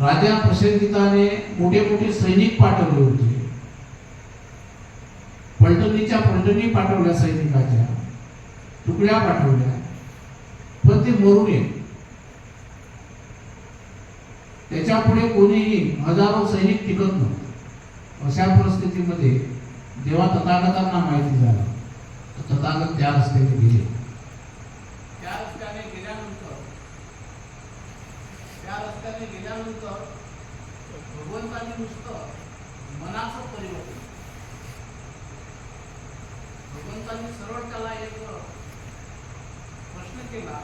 राजा प्रसेनजिताने मोठे मोठे सैनिक पाठवले होते, पलटणी पाठवल्या, सैनिकाच्या तुकड्या पाठवल्या, पण ते मरू नये त्याच्या पुढे कोणीही हजारो सैनिक टिकत नव्हते। अशा परिस्थितीमध्ये जेव्हा तथागतांना माहिती झालं तर तथागत त्या रस्त्याने गेले। त्या रस्त्याने गेल्यानंतर भगवंतांनी नुसतं मनाचं परिवर्तन, भगवंतांनी सरळ त्याला एक प्रश्न केला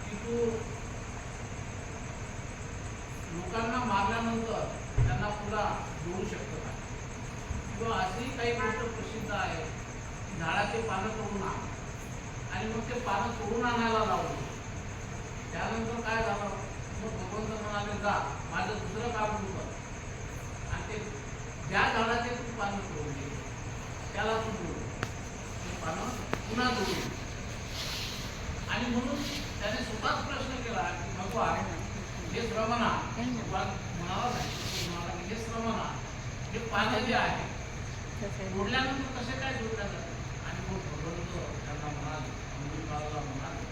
की तू लोकांना मारल्यानंतर त्यांना पुन्हा जोडू शकतो का? किंवा अशी काही गोष्ट प्रसिद्ध आहे की झाडाचे पानं तोडून आण, आणि मग ते पानं तोडून आणायला लावले। त्यानंतर काय झालं, मग भगवंत म्हणाले जा माझं दुसरं काम तू कर, आणि ते ज्या झाडाचे तू पानं तोडले त्याला तू जोड, ते पानं पुन्हा जोडले। आणि म्हणून त्याने स्वतःच प्रश्न केला की भगवान हे श्रमणा, भगवान म्हणाला नाही हे श्रमणा, हे पानं जे आहे तोडल्यानंतर कसे काय जोडल्या जाते? आणि मग भगवंत त्यांना म्हणाले, अंबिकाला म्हणाले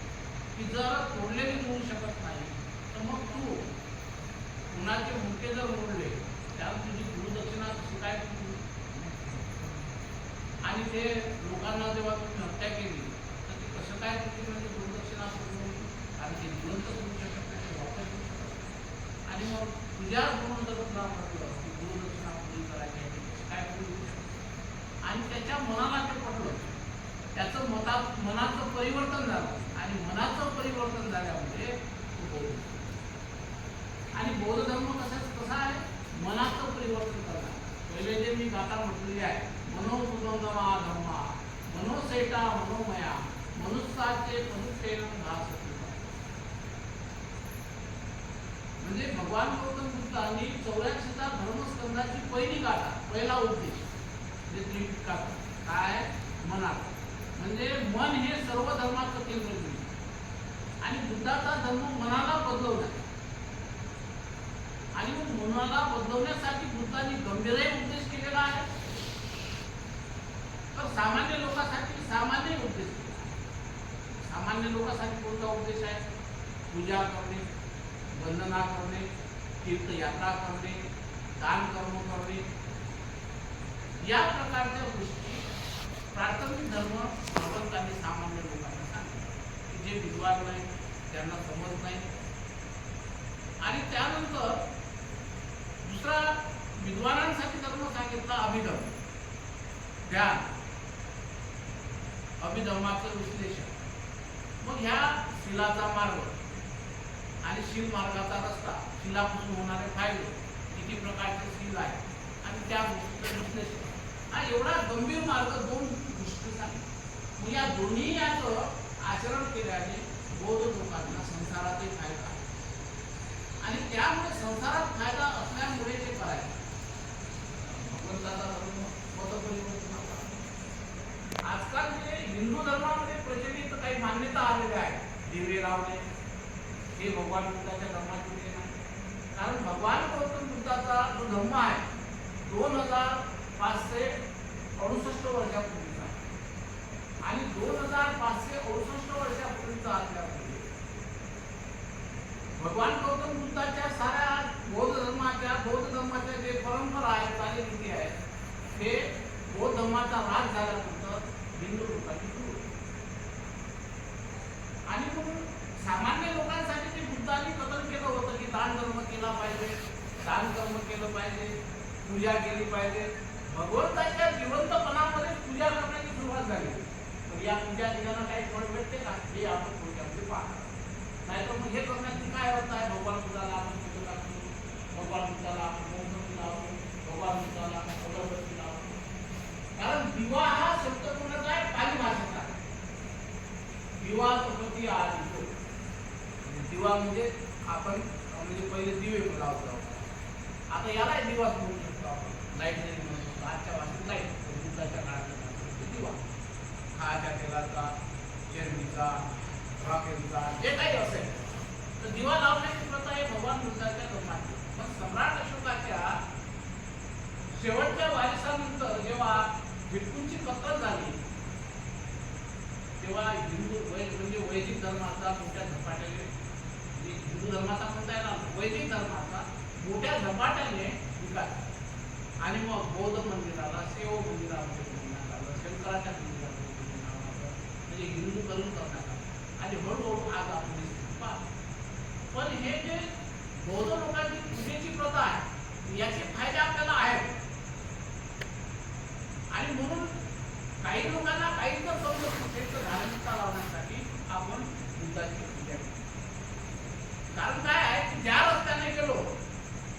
की जर तोडलेले जोडू शकत नाही तर मग तू कुणाचे मुके जर मोडले त्याला तुझी गुरुदक्षिणा कशी काय? आणि ते लोकांना जेव्हा तुम्ही हत्या केली तर ती कसं काय तुझी म्हणजे गुरुदक्षिणा करून, आणि ते जिवंत करू शकत नाही, वापस करू शकत। आणि मग तुझ्या म्हणून जर तुला म्हटलं की गुरुदक्षिणा पूर्ण करायची आहे काय करू शकतो? आणि त्याच्या मनाला ते पडलं, त्याचं मनाचं परिवर्तन झालं, आणि मनाचं परिवर्तन झाल्यामुळे आणि बौद्ध धर्म कसा आहे, मनाचं परिवर्तन करणार। पहिले जे मी गाथा म्हटलेली आहे, मनोबुद्धमा धर्मा मनोसेटा मनोमया मनुष्याचे मनुष्येन नाश, म्हणजे भगवान गौतम बुद्धांनी 84 धर्मस्कंदाची पहिली गाथा, पहिला उपदेश म्हणजे त्रिपिटकाचा काय, मनाचा, म्हणजे मन हे सर्व धर्माचं केंद्रबिंदू, आणि बुद्धाचा धर्म मनाला बदलवला, आणि मनाला बदलवण्यासाठी बुद्धांनी गंभीर उपदेश केलेला आहे, तर सामान्य लोकांसाठी सामान्य उपदेश केला। सामान्य लोकांसाठी कोणता उपदेश आहे? पूजा करणे, वंदना करणे, तीर्थयात्रा करणे, दान कर्म करणे, या प्रकारच्या गोष्टी प्राथमिक धर्म भगवंतांनी सामान्य लोकांना सांगितले की जे विद्वान नाही त्यांना समज नाही। आणि त्यानंतर दुसरा विद्वानांसाठी धर्म सांगितला अभिधर्म, ध्यान, अभिधर्माचं विश्लेषण। मग ह्या शीलाचा मार्ग आणि शील मार्गाचा रस्ता, शीलापासून होणारे फायदे, किती प्रकारचे शील आहे, आणि त्या गोष्टीचं विश्लेषण, हा एवढा गंभीर मार्ग दोन गोष्टी सांगितल्या। मग या दोन्ही याचं आचरण केल्याने बौद्ध लोकांना संसारातही फायदा आहे, आणि त्यामुळे संसारात फायदा असल्यामुळे ते करायचे। भगवंताचा धर्म पदपरिवर्तन, आजकाल जे हिंदू धर्मामध्ये प्रचलित काही मान्यता आलेल्या आहेत, दिवे लावणे, हे भगवान बुद्धाच्या धर्माचे नाही, कारण भगवान गौतम बुद्धाचा जो धर्म आहे 2568 वर्षापूर्वीचा, आणि 2568 वर्षापूर्वीचा असल्यामुळे भगवान गौतम बुद्धाच्या साऱ्या बौद्ध धर्माच्या जे परंपरा आहेत, चालीरीती आहेत, हे बौद्ध धर्माचा ऱ्हास झाल्यानंतर हिंदू लोकांनी सुरू केले। आणि म्हणून सामान्य लोकांसाठी ते बुद्धांनी कथन केलं होतं की दान धर्म केला पाहिजे, दान कर्म केलं पाहिजे, पूजा केली पाहिजे। भगवंताच्या जिवंतपणामध्ये पूजा करण्याची सुरुवात झाली, तर या पूजा केल्यानं काही फळ भेटते का, हे आपण थोडक्यामध्ये पाहतो। नाहीतर मग हे करण्याची काय अर्थ आहे? भगवान बुद्धाला आपण पूजा करतो, भगवान बुद्धाला आपण मोमबत्ती लावतो, भगवान बुद्धाला आपण अगरबत्ती लावतो, कारण दिवा हा शब्द कोणाचा आहे? पाली भाषेचा आहे। दिवा प्रति आदितो, दिवा म्हणजे आपण म्हणजे पहिले दिवे लावतो, आता याला दिवा म्हणू शकतो आपण, लाईट नाही म्हणू शकतो, आजच्या भाषेत लाईट, बुद्धाच्या काळात दिवा, खाच्या तेलाचा, चरबीचा, रॉकेलचा, जे काही असेल तर दिवा लावण्याची प्रथा धर्माचा मोठ्या झपाट्याने, हिंदू धर्माचा म्हणता येणार वैदिक धर्माचा मोठ्या झपाट्याने विकास, आणि मग बौद्ध मंदिराला, शिव मंदिरामध्ये बनवण्यात आलं, शंकराच्या मंदिरामध्ये बनवण्यात आलं, म्हणजे हिंदूकरण करण्यात आलं, आणि हळूहळू आज आपण पाहतो. पण हे जे बौद्ध लोकांची पूजेची प्रथा आहे याचे फायदे आपल्याला आहेत, आणि म्हणून काही लोकांना काही तर समजत नसेल तर धार्मिकता लावण्यासाठी आपण बुद्धाची पूजा करतो. कारण काय आहे की ज्या रस्त्याने गेलो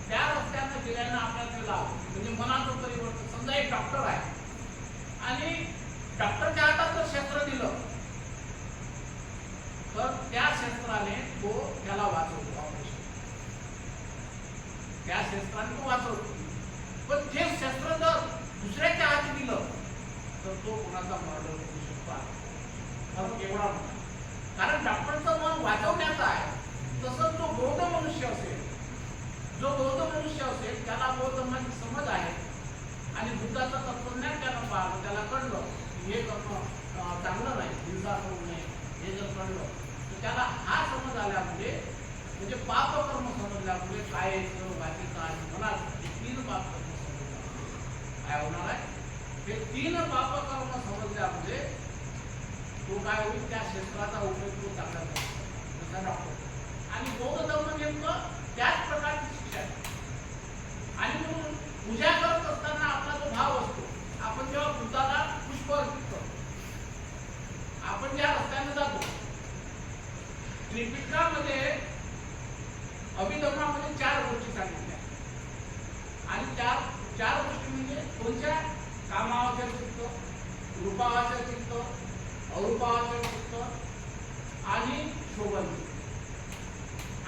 त्या रस्त्याने गेल्यानं आपल्याला ते लाभ, म्हणजे मनाचं परिवर्तन. समजा एक डॉक्टर आहे आणि डॉक्टरच्या हातात जर शस्त्र दिलं तर त्या शस्त्राने तो त्याला वाचवतो, ऑपरेशन त्या शस्त्राने तो वाचवतो. पण ते शस्त्र जर दुसऱ्याच्या हाती दिलं तर तो कोणाचा मर्डर करू शकतो. एवढा मोठा, कारण डॉक्टरचं मन वाचवण्याचं आहे. तसं तो बौद्ध मनुष्य असेल, जो बौद्ध मनुष्य असेल त्याला बौद्ध धर्माची समज आहे आणि बुद्धाचं तत्वज्ञान त्याला पाहिलं, त्याला कळलं की हे करणं चांगलं नाही, हिंसा करू नये, हे जर कळलं तर त्याला हा समज आल्यामुळे, म्हणजे पापकर्म समजल्यामुळे कायचं, वाचेचं आणि मनाचं हे 3 पापकर्म समजल्यामुळे काय होणार आहे, हे 3 पापकर्म समजल्यामुळे तो काय होईल, त्या शस्त्राचा उपयोग तो चांगला करतो डॉक्टर. आणि बौद्ध धर्म नेमकं त्याच प्रकारची शिक्षा आहे. आणि म्हणून पूजा करत असताना आपला जो भाव असतो, आपण जेव्हा बुद्धाला पुष्प अर्पित करतो, आपण ज्या रस्त्याने जातो, त्रिपिटकामध्ये अभिधर्मामध्ये 4 गोष्टी सांगितल्या, आणि 4 गोष्टी म्हणजे कोणत्या, कामावाचर चित्त, रूपावाचर चित्त, अरूपावाचर चित्त आणि शोभन चित्त.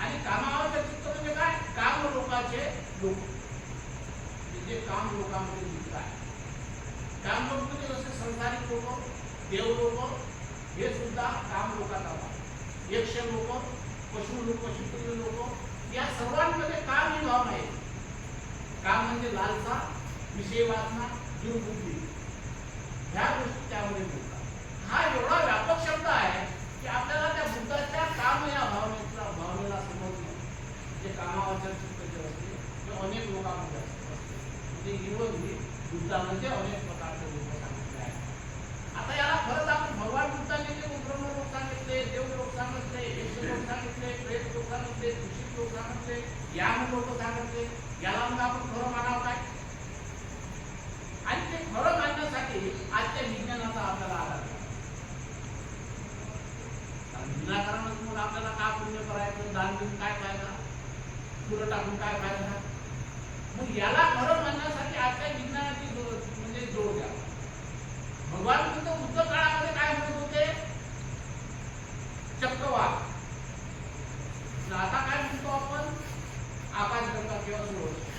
आणि कामावाचर चित्त म्हणजे काय, काम लोकांचे लोक, जे काम लोकांमध्ये लिहित आहे. काम लोक म्हणजे जसे संसारिक लोक, देव लोक, हे सुद्धा काम लोकांचा भाव. यक्ष लोक, पशुप्रिय लोक, या सर्वांमध्ये काम ही भावना आहे. काम म्हणजे लालसा, विषय वासना, दुर्बुद्धी, ह्या गोष्टी त्यामध्ये बोलतात. हा एवढा व्यापक शब्द आहे की आपल्याला त्या बुद्धाच्या काम या भावनेला समजणं, जे कामावाचर चित्त जे असते ते अनेक लोकांमध्ये असते. म्हणजे इव्हन बुद्धामध्ये अनेक प्रकारचे लोक सांगितले आहेत. आता याला खरंच आपण भगवान बुद्धाने जे ब्रह्म लोक सांगितले, देव लोक सांगितले, यक्ष लोक सांगितले, प्रेत लोक सांगितले, दूषित लोक सांगितले, याम लोक सांगितले, याला मग आपण खरं मानावं काय? आणि ते खरं मानण्यासाठी आजच्या विज्ञानाचा आपल्याला आधार घ्यावा. विनाकारणच मग आपल्याला का पुण्य करायचं, दान देऊन काय फायदा, पुढं टाकून काय फायदा. मग याला खरं मानण्यासाठी आजच्या विज्ञानाची म्हणजे जोड द्यावा. भगवान बुद्ध काळामध्ये काय म्हणत होते, चक्रवात, आता काय म्हणतो आपण, आकाशगंगा किंवा सूर्य.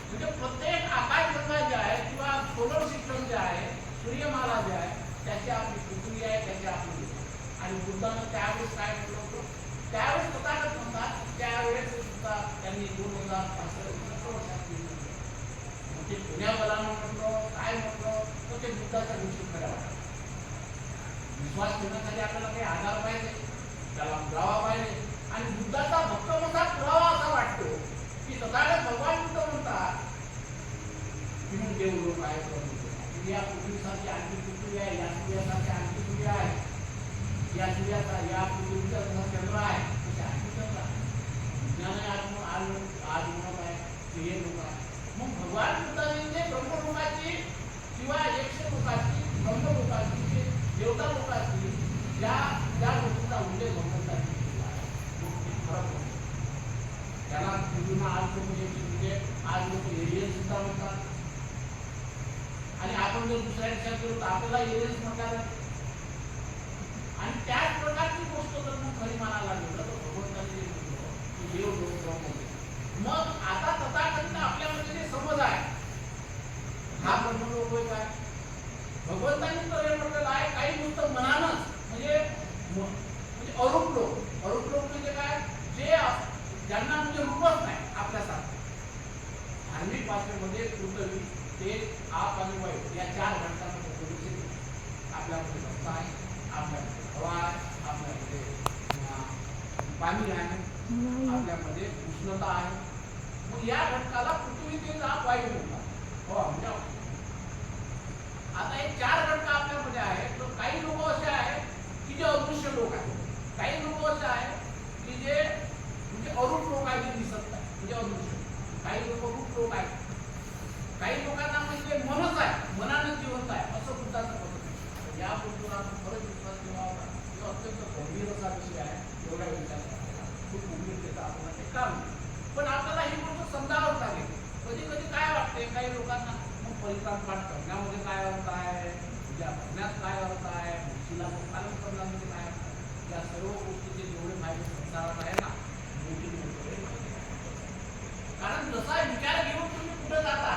म्हणजे प्रत्येक आकाशगंगा जे आहे किंवा सोलर सिस्टम जे आहे, सूर्यमाला जे आहे, त्याची आपली पृथ्वी आहे, त्याची आपली. आणि बुद्धानं त्यावेळेस काय म्हटलं होतं, त्यावेळेस तथागत म्हणतात, त्यावेळेस सुद्धा त्यांनी 2500 वर्षांपूर्वी म्हटलं. ते पुण्या बलानं म्हटलं, काय म्हटलं, तर ते बुद्धाच्या गोष्टी खऱ्या वाटतात. विश्वास ठेवण्यासाठी आपल्याला काही आधार पाहिजे, त्याला पुरावा पाहिजे. आणि बुद्धाचा भक्कमता पुरावा असा वाटतो की तथागत भगवान बुद्ध म्हणतात की मग देव लोक आहेत, या पृथ्वीसारखी आणखी पृथ्वी आहे, या सूर्यासारखी आणखी सूर्य आहे, या सूर्याचा, या पृथ्वीचा जसा चंद्र आहे तसे आणखी चंद्र आहे. विज्ञान आज म्हणत आहे की हे लोक आहे. मग भगवान बुद्धाने जे ब्रह्मलोकाची किंवा यक्ष लोकाची, ब्रह्मलोकाची, देवता लोकाची ज्या गोष्टीचा उल्लेख भगवंतांनी केला आहे, फरक होतो. त्याला पूर्ण आज लोक म्हणजे आज लोक एलियन सुद्धा म्हणतात. आणि आपण जर दुसऱ्या देशात गेलो तर आपल्याला एलियन्स म्हणतात. आणि त्याच प्रकारची गोष्ट जर मग खरी मानायला लागलं तर भगवंतांनी जे म्हणतो की देव लोक ब्रह्म. मग आता तथाकथित आपल्यामध्ये जे समज आहे, हा ब्रह्मलोक होय काय, भगवंतांनी तर हे म्हटलेलं आहे, काही गोष्ट मनानच म्हणजे अरूप लोक. अरूप लोक म्हणजे काय, जे ज्यांना म्हणजे रूपच नाही आपल्यासारखं. धार्मिक भाषेमध्ये पृथ्वी, ते आप आणि वायू या 4 घटकांमध्ये आपल्यामध्ये रक्त आहे, आपल्यामध्ये हवा आहे, आपल्यामध्ये पाणी आहे, आपल्यामध्ये उष्णता आहे. मग या घटकाला पृथ्वीतील वायू म्हणतात. हो म्हणजे आता हे 4 घटक आपल्यामध्ये आहेत. तर काही लोक असे आहेत की जे अदृश्य लोक आहेत, काही लोक असे आहेत की जे म्हणजे अरूप लोक आहेत, जे दिसत नाही म्हणजे अदृश्य. काही लोक रूप लोक आहेत, काही लोकांना म्हणजे मनच आहे, मनानं जिवंत आहे असं बुद्धाचं मत आहे. या गोष्टीवर आपण परत विश्वास ठेवा होता. तो अत्यंत गंभीर असा विषय आहे. एवढा विचार करायला खूप गंभीरतेचा आपण ते काम, पण आपल्याला ही गोष्ट समजावंच लागेल. कधी कधी काय वाटते काही लोकांना, मग परित्राण पाठ करण्यामध्ये काय अर्थ आहे, पूजा करण्यात काय अर्थ आहे, मूर्तीला पालन करण्यामध्ये काय अर्थ आहे, या सर्व गोष्टीचे जेवढे माहिती संसारात आहे ना, मोठी मोठी. कारण जसा विचार घेऊन तुम्ही कुठे जाता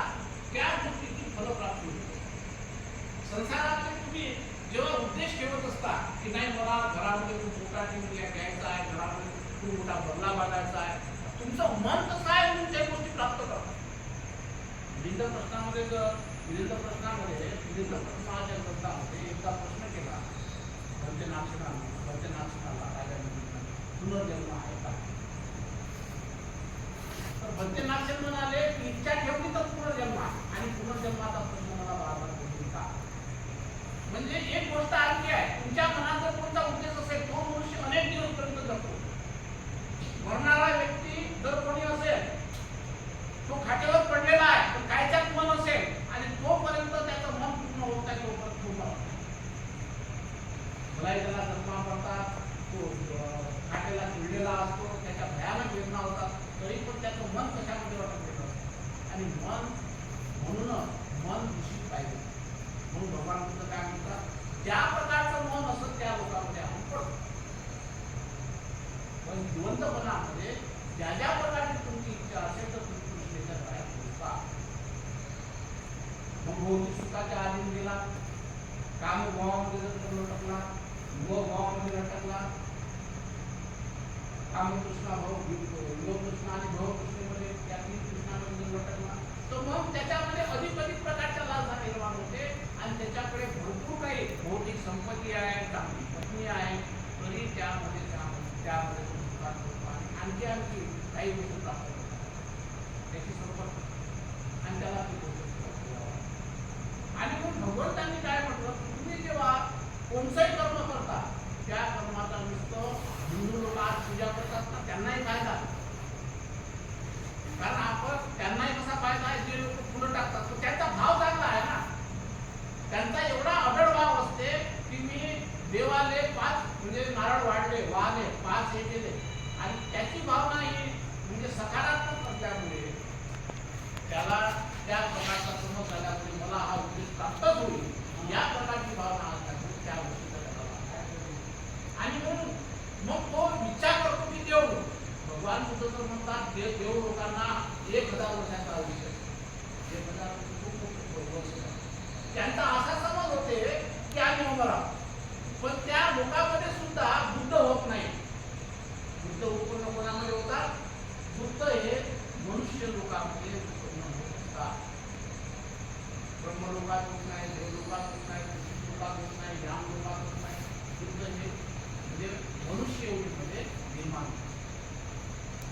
त्या गोष्टीची फलप्राप्ती होते. संसारामध्ये तुम्ही जेव्हा उद्देश ठेवत असता की नाही मला घरामध्ये खूप मोठा घ्यायचा आहे, घरामध्ये खूप मोठा बंगला बांधायचा आहे, तुमचं मन कसं आहे म्हणून त्या गोष्टी प्राप्त करता. विविध प्रश्नामध्ये प्रश्नाच्या ग्रंथामध्ये एकदा प्रश्न केला भंतेनाथाला राजाने, पुनर्जन्म आहे का? तर भंतेनाथ म्हणाले की इच्छा ठेवली तर पुनर्जन्म आहे, आणि पुनर्जन्माचा प्रश्न मला बार बोलू का? म्हणजे एक गोष्ट आणखी आहे, तुमच्या मनात जर कोणता उद्देश असेल, तो मनुष्य अनेक दिवसपर्यंत जगतो. मरणारा व्यक्ती जर कोणी असेल, तो खाट्यावर पडलेला आहे, पण कायच्यात मन असेल आणि तोपर्यंत त्याचं मन पूर्ण होत आहे, तोपर्यंत पूर्ण होत नाही. त्याला जन्मा पडतात, तो खाट्याला चिडलेला असतो, त्याच्या भयानक वेदना होतात, तरी पण त्याचं मन कशामध्ये वाटत असतं. आणि म्हणून मन दूषित पाहिजे. म्हणून भगवान बुद्ध काय म्हणतात, ज्या प्रकारचं मन असत त्या लोकांमध्ये आपण पडतो. पण जिवंतपणामध्ये ज्या ज्या प्रकारची तुमची इच्छा असेल तर तुम्ही कृष्णेच्या गळ्यात पोहोचता. मग भौतिक सुखाच्या आधीन गेला, कामभावामध्ये जर तो लटकला, भोगभावामध्ये लटकला, कामकृष्णा योगकृष्ण आणि भवकृष्णेमध्ये त्या 3 कृष्णामध्ये लटकला, तर मग त्याच्यामध्ये अधिक अधिक प्रकारच्या लालसा निर्माण होते आणि त्याच्याकडे भरपूर काही भौतिक संपत्ती आहे, चांगली पत्नी आहे, तरी त्यामध्ये तो सुखात होतो आणि आणखी काही गोष्टी प्राप्त होतात त्याची सोबत, आणि त्याला ती गोष्ट. आणि मग भगवंतांनी काय म्हटलं, तुम्ही जेव्हा कोणतंही कर्म करता त्या कर्माचा नुसतं हिंदू लोक आज पूजा करतात ना, त्यांनाही फायदा. कारण आपण त्यांनाही कसा फायदा आहे, जे लोक फुलं टाकतात तो त्यांचा भाव चांगला आहे ना, त्यांचा एवढा अढळ भाव असते की मी देवाले 5 म्हणजे नारळ वाढले, वाहले, 5 हे केले, आणि त्याची भावना ही म्हणजे सकारात्मक असल्यामुळे त्याला त्या प्रकारचा समज झाल्यामुळे मला हा उद्देश प्राप्तच होईल या प्रकारची भावना असल्यामुळे त्या गोष्टीचा त्याला. आणि म्हणून मग तो विचार करतो की देव, भगवान बुद्ध तर म्हणतात देव लोकांना 1000 वर्षाचा आयुष्य, 1000 वर्ष त्यांचा असा समज होते की आम्ही उभं राहतो. पण त्या लोकांमध्ये सुद्धा बुद्ध होत नाही. बुद्ध उत्पन्न कोणामध्ये होतात? बुद्ध हे मनुष्य लोकांमध्ये उत्पन्न होत असतात. ब्रह्मलोकात होत नाही, देवलोकात होत नाही, लोकात होत नाही, ज्ञान लोकात होत नाही. बुद्ध हे म्हणजे मनुष्य योनीमध्ये निर्माण होतात.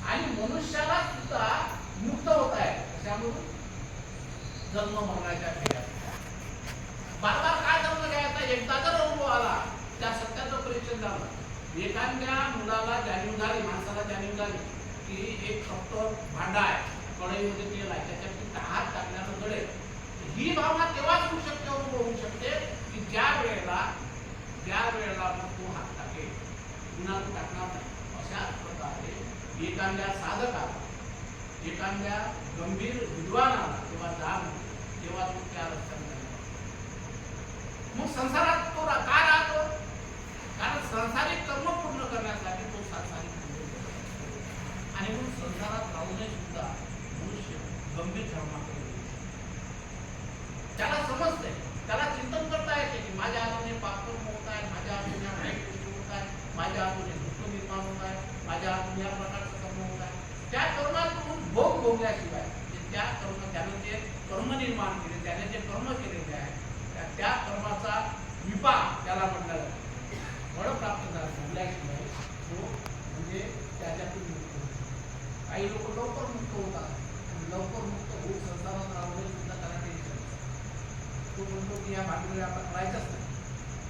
आणि मनुष्याला सुद्धा मुक्त होत आहे कशामुळे? जन्म मरणाच्या फेऱ्यात. बार बार काय जन्म घ्यायचा, एकदा जर अनुभव आला त्या सत्याचं परीक्षण झालं. एखाद्या मुलाला जाणीव झाली, माणसाला जाणीव झाली की एक फक्त भांडा आहे, कढईमध्ये तेल आहे, त्याच्यात हात टाकल्यानं जळेल, ही भावना तेव्हाच होऊ शकते, अनुभव होऊ शकते की ज्या वेळेला तो हात टाकेल, पुन्हा तो टाकणार नाही. अशाच प्रकारे एखाद्या साधकाला, एखाद्या गंभीर विद्वानाला तेव्हा जाण होते, तेव्हा तो त्या रस्त्याने. मग संसारात तो का राहतो? कारण संसारिक कर्म पूर्ण करण्यासाठी तो सांसारिक आणि मग संसारात राहूनही सुद्धा मनुष्य गंभीर धर्माकडे त्याला समजतंय, त्याला चिंतन करता येते की माझ्या हातून पापकर्म होत आहे, माझ्या हातून या वाईट गोष्टी होत आहे, माझ्या हातून दुःख निर्माण होत आहे, माझ्या हातून या प्रकारचं कर्म होत आहे. त्या कर्मातून भोग भोगल्याशिवाय त्या त्याने जे कर्म निर्माण केले, त्याने जे कर्म केलेले आहे त्या कर्माचा विपाक त्याला म्हटलं जातं. फळ प्राप्त झाल्याशिवाय तो म्हणजे या भांडवली आता करायचंच नाही,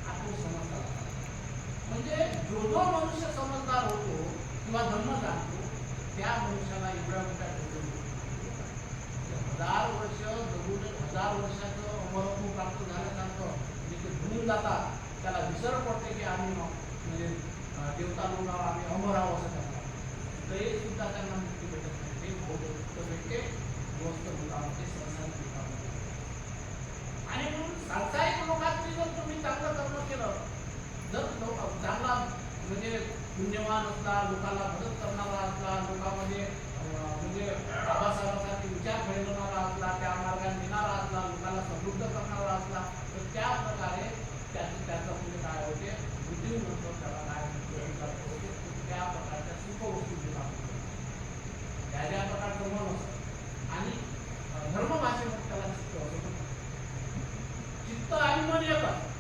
आपण समजदार झाला. म्हणजे जो जो मनुष्य समजदार होतो किंवा धर्म जाणतो त्या मनुष्याला एवढ्या मोठ्या हजार वर्ष जगून 1000 वर्षाचं अमरत्व प्राप्त झाल्यासारखं जिथे धुवून जातात त्याला विसर पडते की आम्ही म्हणजे देवता लोक आम्ही अमर आहोत असं करतात, तरी सुद्धा त्यांना मुक्ती भेटत नाही. ते भोग भेटते गोष्ट भूतामध्ये संसारिक भूतामध्ये. आणि म्हणून सांसारिक लोकांनी जर तुम्ही चांगलं कर्म केलं, जर चांगला म्हणजे पुण्यवान असला, लोकांना मदत करणारा असला, लोकांमध्ये म्हणजे बाबासाहेबांसाठी विचार घडवणारा असला, त्या मार्गाने नेणारा असला, लोकांना समृद्ध करणारा असला, तर त्या प्रकारे त्याचं म्हणजे काय होते बुद्धिमत्व त्याला काय होते त्या प्रकारच्या सुखवस्तू देतात. त्या ज्या प्रकारचं मन असतं आणि धर्म भाषेमध्ये त्याला चित्त असतं. चित्त आणि मन एकच.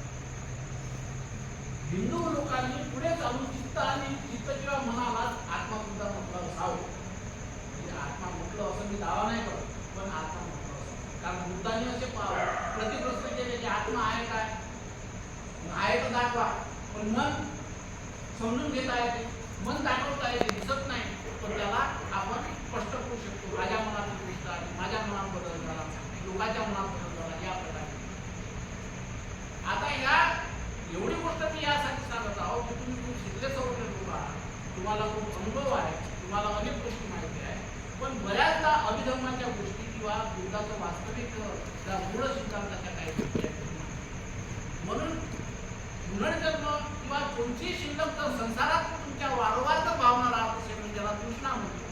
हिंदू लोकांनी पुढे चालून चित्त आणि चित्त किंवा मनाला आत्मा सुद्धा म्हटलं असावं. म्हणजे आत्मा म्हटलं असं मी दावा नाही करत, पण आत्मा म्हटलं असं. कारण बुद्धांनी असे प्रतिप्रश्न केले की आत्मा आहे काय, आहे तर दाखवा. पण मन समजून घेता येते, मन दाखवता येते, दिसत नाही, पण त्याला आपण स्पष्ट करू शकतो. माझ्या मनात गोष्ट आहे, माझ्या मनात बदल झाला, लोकांच्या मनात बदल झाला, या प्रकारे. आता या एवढी गोष्ट मी यासाठी सांगत आहो की तुम्ही खूप शिकले सवरले लोक आहात, तुम्हाला खूप अनुभव आहे, तुम्हाला अनेक गोष्टी माहिती आहे, पण बऱ्याचदा अभिधर्माच्या गोष्टी किंवा बुद्धाचं वास्तविक त्या मूळ सिद्धांताच्या काही गोष्टी आहेत. म्हणून पुनर्जन्म किंवा कोणतीही शिल्लक तर संसारात तुमच्या वारंवार जर भावना राहत असेल, म्हणजे ज्याला तृष्णा म्हणतो,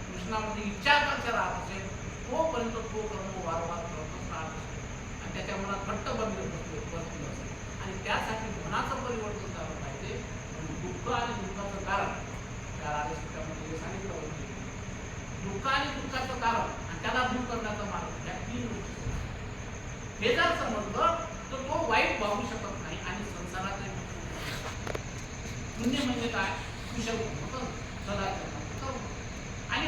तृष्णामध्ये इच्छा आकांक्षा राहत असेल, तोपर्यंत तो कर्म वारंवार करतच राहत असेल आणि त्याच्या मनात घट्ट बसलेलं असेल. आणि त्यासाठी मनाचं परिवर्तन झालं पाहिजे. दुःख आणि दुःखाचं कारण त्या राजस्थानामध्ये सांगितलं होतं, दुःख आणि दुःखाचं कारण आणि त्याला दूर करण्याचा मार्ग, या 3 गोष्टी. हे जर समजलं तर तो वाईट वागू शकत नाही आणि संसाराचे पुण्य म्हणजे काय, कुशल सदाचार. आणि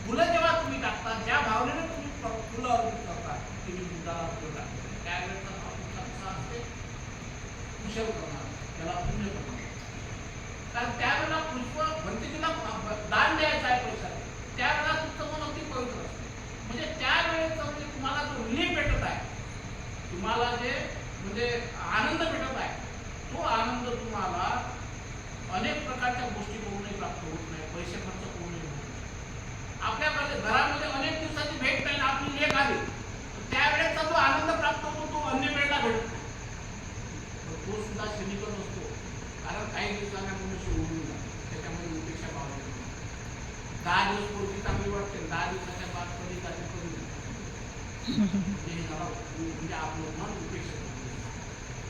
फुलं जेव्हा तुम्ही टाकता, ज्या भावनेने तुम्ही फुलं अर्पित करता, तुम्ही बुद्धाला फुलं टाकता, त्यावेळेस असते कुशल करणार, त्याला पुण्य करणार. कारण त्यावेळेला पुष्प भंतीला दान द्यायचं आहे पैसा, त्यावेळेला तुमचं मन अगदी पवित्र असते. म्हणजे त्यावेळेस म्हणजे तुम्हाला जो रिलीफ भेटत आहे, तुम्हाला जे म्हणजे आनंद भेटत आहे, तो आनंद तुम्हाला अनेक प्रकारच्या गोष्टी करूनही प्राप्त होत नाही, पैसे खर्च करूनही होत नाही. आपल्याकडे घरामध्ये अनेक दिवसाची भेट नाही, आपली लेख आली, त्यावेळेचा जो आनंद प्राप्त होतो तो अन्य वेळेला भेटत नाही. तो सुद्धा क्षणिकच असतो. कारण काही दिवसांना मनुष्य उडून जातो, त्याच्यामध्ये उपेक्षा पाहावी लागते. 10 दिवस पूर्वी चांगली वाटते, 10 दिवसाच्या बाद कधी जाते कधी म्हणजे आपलं मन उपेक्षा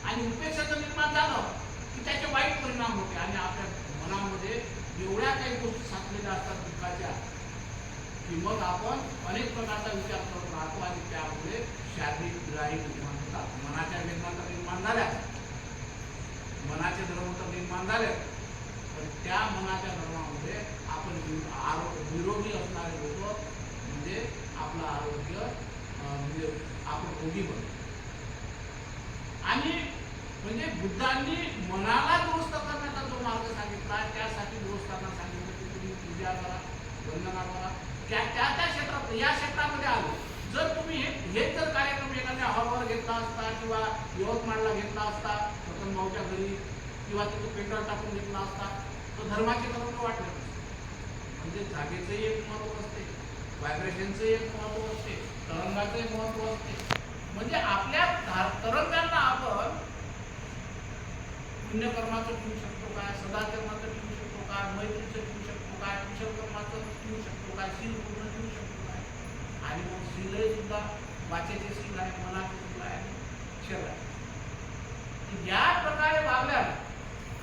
आणि उपेक्षाचं निर्माण झालं की त्याचे वाईट परिणाम होते आणि आपल्या मनामध्ये एवढ्या काही गोष्टी साचलेल्या असतात दुःखाच्या की मग आपण अनेक प्रकारचा विचार करत राहतो आणि त्यामुळे शारीरिक दुराई निर्माण होतात. मनाच्या वेदना निर्माण झाल्या, मनाचे धर्म तर निर्माण झाले, पण त्या मनाच्या धर्मामध्ये आपण निरोगी असणारे लोक म्हणजे आपलं आरोग्य म्हणजे आपण रोगी बनतो. आणि म्हणजे बुद्धांनी मनाला दुरुस्त करण्याचा जो मार्ग सांगितला, त्यासाठी दुरुस्तांना सांगितलं की तुम्ही पूजा करा, वंदना करा, त्या क्षेत्रात या क्षेत्रामध्ये आलो. जर तुम्ही हे जर कार्यक्रम एखाद्या हॉलवर घेतला असता किंवा यवतमाळला घेतला असता, रतन भाऊच्या घरी किंवा तिथे पेट्रोल टाकून घेतला असता, तर धर्माचे महत्व वाटलं. म्हणजे जागेचंही एक महत्व असते, व्हायब्रेशनचं एक महत्व असते, तरंगाचंही महत्व असते. म्हणजे आपल्या तरंगांना आपण पुण्यकर्माचं ठेवू शकतो काय, सदाचरणाचं ठेवू शकतो काय, मैत्रीचं ठेवू शकतो काय, कुशल कर्माचं ठेवू शकतो काय, शील पूर्ण ठेवू शकतो काय. आणि मग शीलही सुद्धा वाचेचे शील आहे, मनाचे शील आहे, क्षर आहे. या प्रकारे वागल्या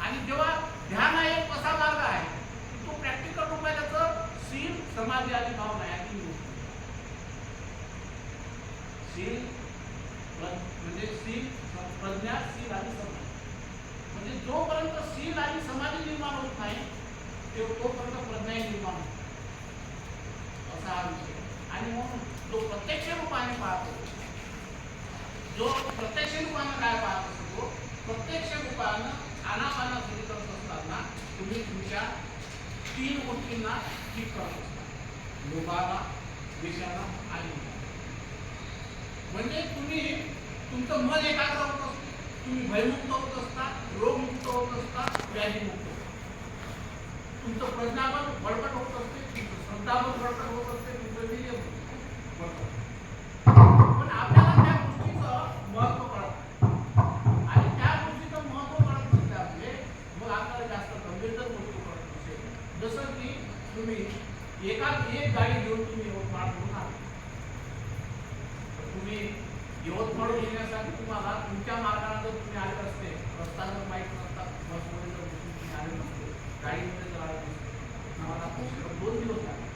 आणि जेव्हा ध्यान हा एक असा मार्ग आहे की तो प्रॅक्टिकल रूपाने त्याचं शील, समाधी आणि भावना या 3 गोष्टी. शील म्हणजे शील, प्रज्ञा, शील आणि समाधी. म्हणजे जोपर्यंत शील आणि समाधी निर्माण होत नाही तोपर्यंत प्रज्ञा निर्माण होत असा हा विषय. आणि म्हणून जो प्रत्यक्ष रूपाने पाहतो, जो प्रत्यक्ष शेणपानं काय पाहत असतो, प्रत्येक शेणपानं खानापाना सुरू करत असताना तुम्ही तुमच्या 3 गोष्टींना ठीक करत असता, लोभाला, द्वेषाला आणि म्हणजे तुम्ही तुमचं मन एकाग्र होत असतं, तुम्ही भयमुक्त होत असता, रोगमुक्त होत असता, व्याधीमुक्त होत असता, तुमचं प्रज्ञाबल बळकट होत असते, तुमचं श्रद्धाबल बळकट होत असते, तुमचं वीर्य बळकट. पण आपल्याला त्या गोष्टीचं महत्व कळत आणि त्या गोष्टीचं महत्व कळत नसल्यामुळे मग आपल्याला जास्त गंभीर जर गोष्टी कळत नसेल, जसं की तुम्ही एक गाडी घेऊन तुम्ही यवतमाळ घेऊन आला, तुम्ही यवतमाळ येण्यासाठी तुम्हाला तुमच्या मार्गाने जर तुम्ही आले असते, रस्ता जर माहीत नसता, बसमध्ये जर तुम्ही आले नसते, गाडीमध्ये जर आले नसते, तुम्हाला 2 दिवस लागले.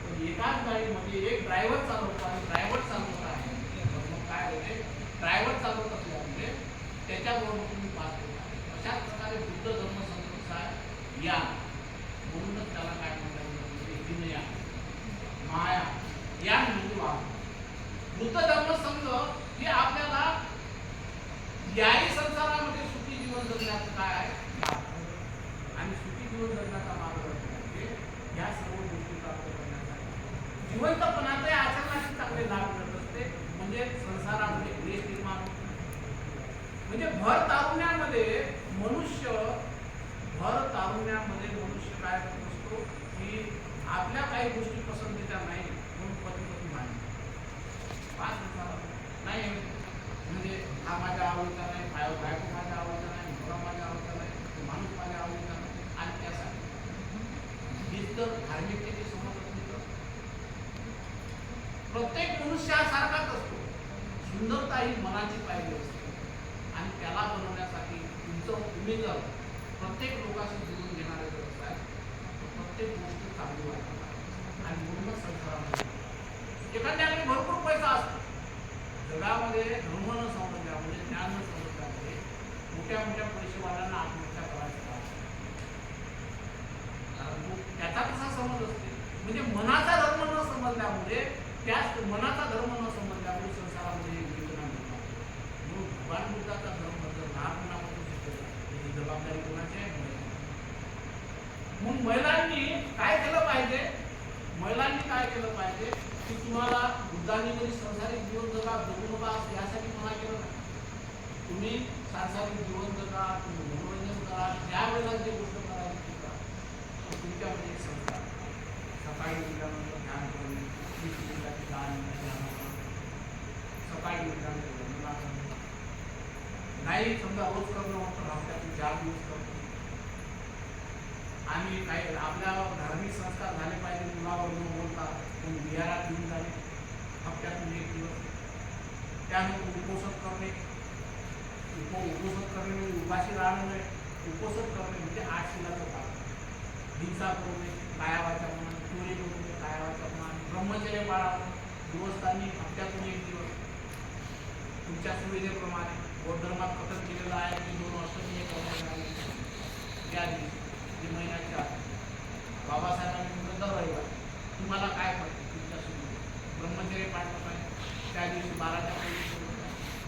पण एकाच गाडीमध्ये एक ड्रायव्हर चालवतो आणि ड्रायव्हर चालवत आहे, मग काय होते, ड्रायव्हर चालवत असल्यामुळे त्याच्याबरोबर तुम्ही पास होता. अशाच प्रकारे बुद्ध धर्म संप्रदाय या म्हणूनच त्याला काय म्हणतात, विनया, माया या म्हणजे वाद. बुद्ध धर्म संघ हे आपल्याला याही संसारामध्ये सुखी जीवन जगण्याचं काय आहे आणि सुखी जीवन जगण्याचा मार्ग म्हणजे या सर्व गोष्टी प्राप्त करण्यासाठी जिवंतपणाचे आचरणाचे चांगले लाभ मिळत असते. म्हणजे संसारामध्ये क्लेश निर्माण होतो. म्हणजे भर तारुण्यामध्ये मनुष्य काय करत असतो की आपल्या काही गोष्टी पसंतीच्या नाही म्हणून पती मानतो. 5 नाही म्हणजे हा माझ्या आवडीचा नाही, बायको माझ्या आवडीचा नाही, मुलगा माझ्या आवडीचा नाही, माणूस माझ्या आवडीचा नाही, आणि त्यासाठी हीच तर धार्मिकतेची समज असली तर प्रत्येक मनुष्य हा सारखाच असतो. सुंदरता ही मनाची पाहिजे असते आणि त्याला बनवण्यासाठी तुम्ही जर प्रत्येक लोकांशी जुळून घेणारे जर असाल तर प्रत्येक गोष्ट चांगली वाटतात आणि म्हणूनच संसारामध्ये एखाद्याकडे भरपूर पैसा असतो, जगामध्ये धर्म न समजल्यामुळे, ज्ञान न समजल्यामुळे मोठ्या मोठ्या पैसेवाल्यांना आत्महत्या करायचं कारण त्याचा कसा समज असते. म्हणजे मनाचा धर्म न समजल्यामुळे, त्याच मनाचा धर्म न समजल्यामुळे संसारामध्ये वेदना निर्माण होते. म्हणून भगवान बुद्धाचा धर्म जर लहानपणापासून शिकवला त्याची जबाबदारी कोणाची आहे? मग महिलांनी काय केलं पाहिजे? महिलांनी काय केलं पाहिजे की तुम्हाला बुद्धांनी जरी संसारिक जीवन जगू नका यासाठी मना केलं नाही. तुम्ही सांसारिक जीवन जगा, तुम्ही मनोरंजन करा, ज्या वेळेला जे गोष्ट करायची ती करा. तुमच्यामध्ये एक संस्कार सकाळी उठल्यानंतर ध्यान करणे, सकाळी उठल्यानंतर नाही समजा रोज करणं होतं, हप्त्यातून 4 दिवस करणं आणि काही आपल्या धार्मिक संस्कार झाले पाहिजे. मुलावर न बोलता कोणी विहारात घेऊन जाणे, हप्त्यातून 1 दिवस. त्यानंतर उपोषण करणे, उपोषण करणे म्हणजे उपाशी राहणं नाही, उपोषण करणे म्हणजे 8 शिलाचं पालन. हिंसा करू नये, काया वाचा म्हणून, चोरी करू नये, काया वाचा म्हणून, ब्रह्मचर्य पाळावं, गृहस्थांनी हप्त्यातून 1 दिवस तुमच्या सुविधेप्रमाणे. बौद्ध धर्मात कथन केलेलं आहे की 2 अष्टमी एक त्या दिवशी जे महिन्याच्या बाबासाहेबांनी म्हणून दर रविवार तुम्हाला काय पडते तुमच्या सुविधे ब्रह्मचर्य पाळलं पाहिजे. त्या दिवशी 12च्या पहिले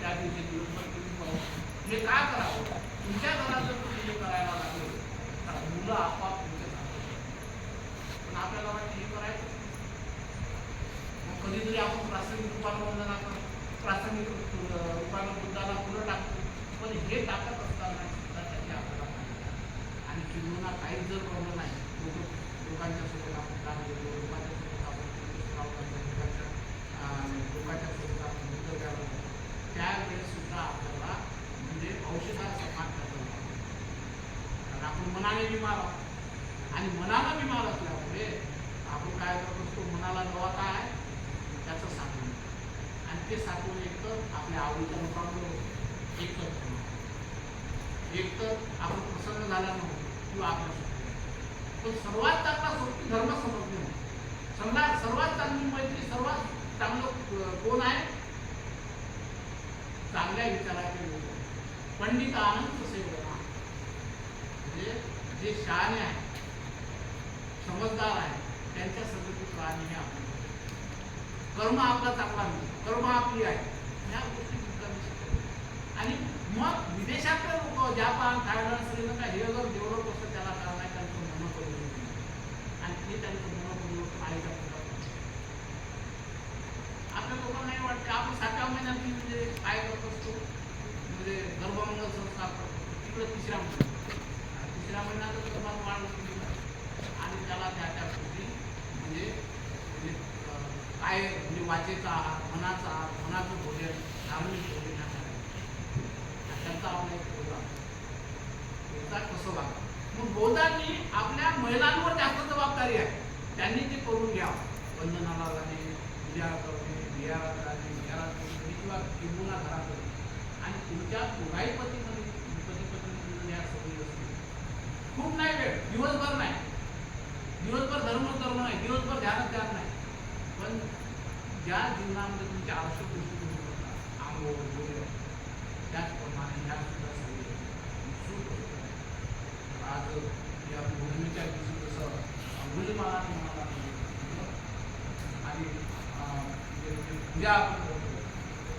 त्या दिवशी दिवसभर तुम्ही पाहू म्हणजे काय करावं. तुमच्या घरात जर तुम्ही हे करायला लागले तर मुलं आपोआप तुमचे सांगतात. पण आपल्याला वाटतं हे करायचं. मग कधीतरी आपण प्रासंगिक रूपानं वंदना करतो, प्रासंगिक रूपानं बुद्धाला फुलं टाकतो. पण हे टाकत असताना सुद्धा त्याची आपल्याला आणि जीवनाला काहीच जर प्रॉब्लेम नाही, लोकांच्या सोबत आपण काम करतो, लोकांच्या सोबत आपण लोकांच्या सोबत आपण बुद्ध द्यावं, त्यावेळेस सुद्धा आपल्याला म्हणजे औषधाचा माग करावा लागतो. कारण आपण मनाने बिमार आहोत आणि मनाला बिमार असल्यामुळे आपण काय करत असतो, मनाला दवा काय आहे त्याचं साठवून आणि ते साठवून एकतर आपल्या आवडीच्या लोकांकडे एकतर आपण प्रसन्न झाल्यानं होतो किंवा आपल्या पण सर्वात चांगला सोपी धर्म समजणे समजा सर्वात चांगली मैत्री, सर्वात चांगलं कोण आहे? चांगल्या विचाराचे लोक, पंडित आनंद सेवना म्हणजे जे शहाणे आहे, समजदार आहे, त्यांच्या संगतीत राहणे हे आपण कर्म आपला चांगला नाही, कर्म आपली आहे. या गोष्टी बुद्धांनी शिकवल्या. आणि मग विदेशातले लोक जपान, थायलंड, श्रीलंका हे जर डेव्हलप असतं त्याला कारण आहे त्यांचं मोनोपॉली आणि ते त्यांचं मोनोपॉली आईच्या पोटात. आपल्या लोकांना नाही वाटते आपण 7व्या महिन्यात म्हणजे काय करत असतो म्हणजे गर्भमंगल संस्कार करतो तिकडे तिसऱ्या महिन्यात गर्भात वाढ होती आणि त्याला त्या गोष्टी म्हणजे काय म्हणजे वाचेचा आहार, मनाचा आहार, मनाचं भोजन, धार्मिक भोजन ह्या सगळ्या त्यांचा आपला एक प्रोग्राम त्याचा कसं वागा. मग बौद्धांनी आपल्या महिलांवर जास्त जबाबदारी आहे त्यांनी ते करून घ्यावं. बंधनाला जाणे, पूजा करणे, विहारात जाणे, विहारात किंवा किंबुना घरात आणि तुमच्या दोघाही पतीमध्ये या सवयी असते. खूप नाही वेळ, दिवसभर नाही, दिवसभर धर्म नाही, दिवसभर ध्यान नाही, पण ज्या जीवनामध्ये तुमच्या आवश्यक गोष्टी तुम्ही करता आंघोळ वगैरे त्याचप्रमाणे ह्या सुद्धा सवयी आज या पौर्णिमेच्या दिवशी जसं अंगुलीमालाने म्हणाला आणि पूजा आपण करतो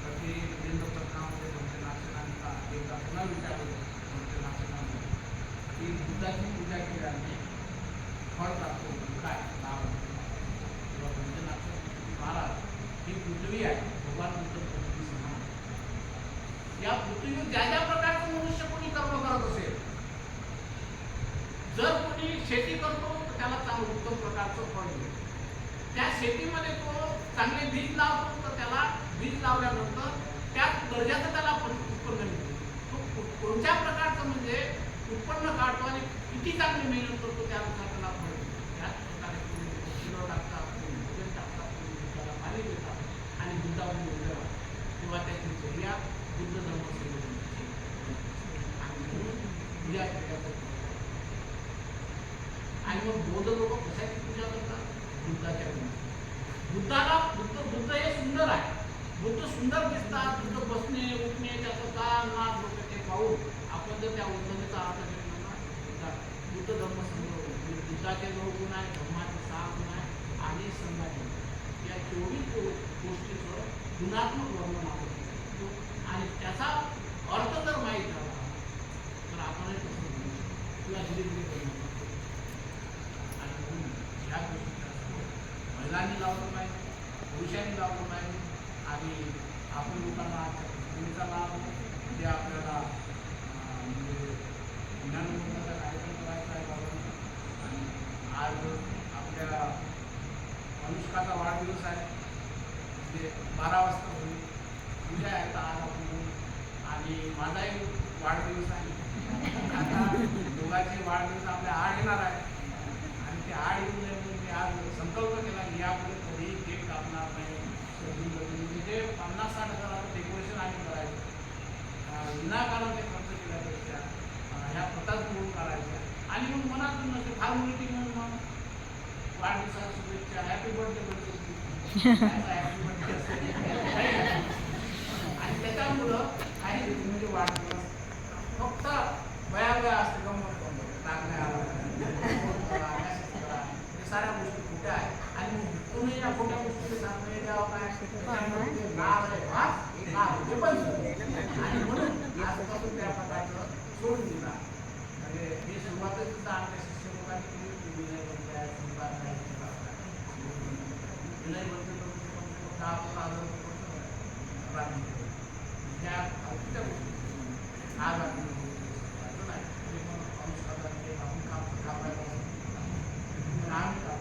तर ते वीरेंद्र प्रकरणामध्ये पंचनाशनांचा एकदा पुन्हा विचारलं पंचनाशनामध्ये की बुद्धाची पूजा केल्याने फळ प्राप्त होतं काय लाभ किंवा पंचनाशन महाराज ही पृथ्वी आहे भगवान बुद्ध पृथ्वी समान. या पृथ्वीवर ज्या ज्या प्रकारचं मनुष्य कोणी कर्म करत असेल, जर कोणी शेती करतो तर त्याला चांगलं उत्तम प्रकारचं फळ मिळतं. त्या शेतीमध्ये तो चांगले बीज लावतो तर त्याला बीज लावल्यानंतर त्याच दर्जाचं त्याला उत्पन्न मिळतं. तो कोणत्या प्रकारचं म्हणजे उत्पन्न काढतो आणि किती चांगली मेहनत करतो त्यानुसार त्याला फळ मिळतं. त्याच प्रकारे शिलो टाकतात, भोजन टाकतात, त्याला पाणी देतात आणि बुद्धावर उद्या किंवा त्याची चर्या बुद्ध धर्म सेवेची आणि पूजा केल्या आणि मग बौद्ध लोक कशाची पूजा करतात? बुद्धाच्या बुद्ध हे सुंदर आहे. बुद्ध सुंदर दिसतात. बुद्ध बसणे उठणे त्याचं कान नाक डोकं ते पाहून आपण जर त्या उत्पन्नाचा अर्थ घेतला बुद्ध धर्म संग्रह बुद्धाचे 9 गुण आहे, धर्माचे 6 गुण आहे आणि संघाचे या 24 गोष्टीचं गुणात्मक वर्णन आपण आणि त्याचा अर्थ जर माहीत झाला तर आपणही कसं म्हणू किंवा धीरे धीरे आणि ह्या गोष्टी महिलांनी लावलं पाहिजे, पुरुषांनी लावलं पाहिजे आणि आपण लोकांना भूमिका लाभ म्हणजे आपल्याला म्हणजे ज्ञानोत्सवाचा कार्यक्रम करायचा आहे बाबा. आणि आज आपल्या अनुष्काचा वाढदिवस आहे म्हणजे 12 वाजता होईल पूजा आहे तर आज आपण आणि माझाही वाढदिवस आहे. आता दोघांचे वाढदिवस आपल्या आड येणार आहे आणि ते आड येऊ नये म्हणून मी आज संकल्प केला की यापुढे कधीही केक कापणार नाही. म्हणजे 50-60 हजाराचं डेकोरेशन आम्ही करायचं विनाकारण ते खर्च केल्यापेक्षा ह्या प्रथाच म्हणून करायच्या आणि मग मनातून नसते फॉर्मॅलिटी म्हणून मग वाढदिवसाच्या शुभेच्छा हॅपी बर्थडे हॅपी बर्थडे असते आणि त्याच्यामुळं